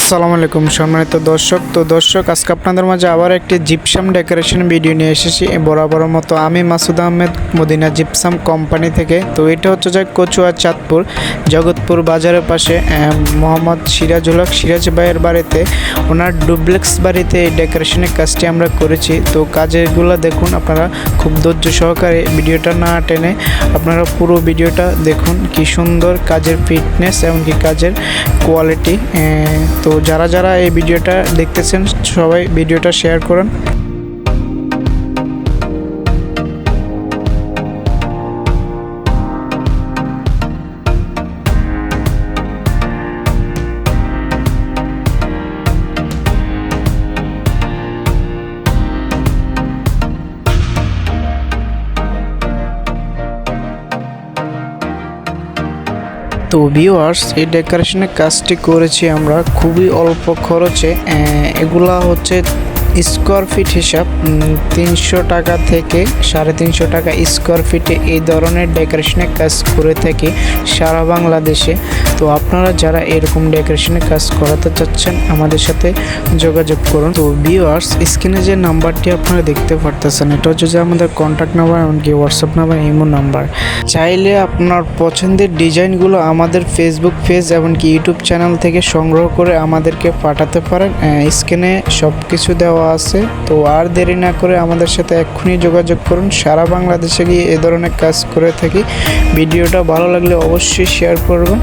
আসসালামু আলাইকুম সম্মানিত দর্শক আজকে আপনাদের মাঝে আবার একটি জিপসাম ডেকোরেশন ভিডিও নিয়ে এসেছি বরাবর মতো আমি মাসুদ আহমেদ মদিনা জিপসাম কোম্পানি থেকে। তো এটা হচ্ছে যে কচুয়া চাঁদপুর জগৎপুর বাজারের পাশে মোহাম্মদ সিরাজুল হক সিরাজ ভাইয়ের বাড়িতে ওনার ডুপ্লেক্স বাড়িতে এই ডেকোরেশনের কাজটি আমরা করেছি। তো কাজেরগুলো দেখুন, আপনারা খুব ধৈর্য সহকারে ভিডিওটা না টেনে আপনারা পুরো ভিডিওটা দেখুন, কি সুন্দর কাজের ফিটনেস এবং কি কাজের কোয়ালিটি। তো যারা এই ভিডিওটা দেখতেছেন সবাই ভিডিওটা শেয়ার করুন। তো ভিউয়ার্স, এই ডেকোরেশনের কাজটি করেছি আমরা খুবই অল্প খরচে। এগুলা হচ্ছে স্কোয়ার ফিট হিসাব 300 টাকা থেকে 350 টাকা স্কোয়ার ফিটে এই ধরনের ডেকোরেশনের কাজ করে থাকি সারা বাংলাদেশে। তো আপনারা যারা এরকম ডেকোরেশনের কাজ করাতে চাচ্ছেন আমাদের সাথে যোগাযোগ করুন। তো ভিউয়ার্স, স্ক্রিনে যে নাম্বারটি আপনারা দেখতে পারতেছেন এটা হচ্ছে যে আমাদের কন্ট্যাক্ট নাম্বার, এমনকি হোয়াটসঅ্যাপ নাম্বার, ইমো নাম্বার। চাইলে আপনার পছন্দের ডিজাইনগুলো আমাদের ফেসবুক পেজ এমনকি ইউটিউব চ্যানেল থেকে সংগ্রহ করে আমাদেরকে পাঠাতে পারেন। স্ক্রিনে সব কিছু দেওয়া আছে। তো আর দেরি না করে আমাদের সাথে এক্ষুনি যোগাযোগ করুন। সারা বাংলাদেশে গিয়ে এ ধরনের কাজ করে থাকি। ভিডিওটা ভালো লাগলে অবশ্যই শেয়ার করবেন।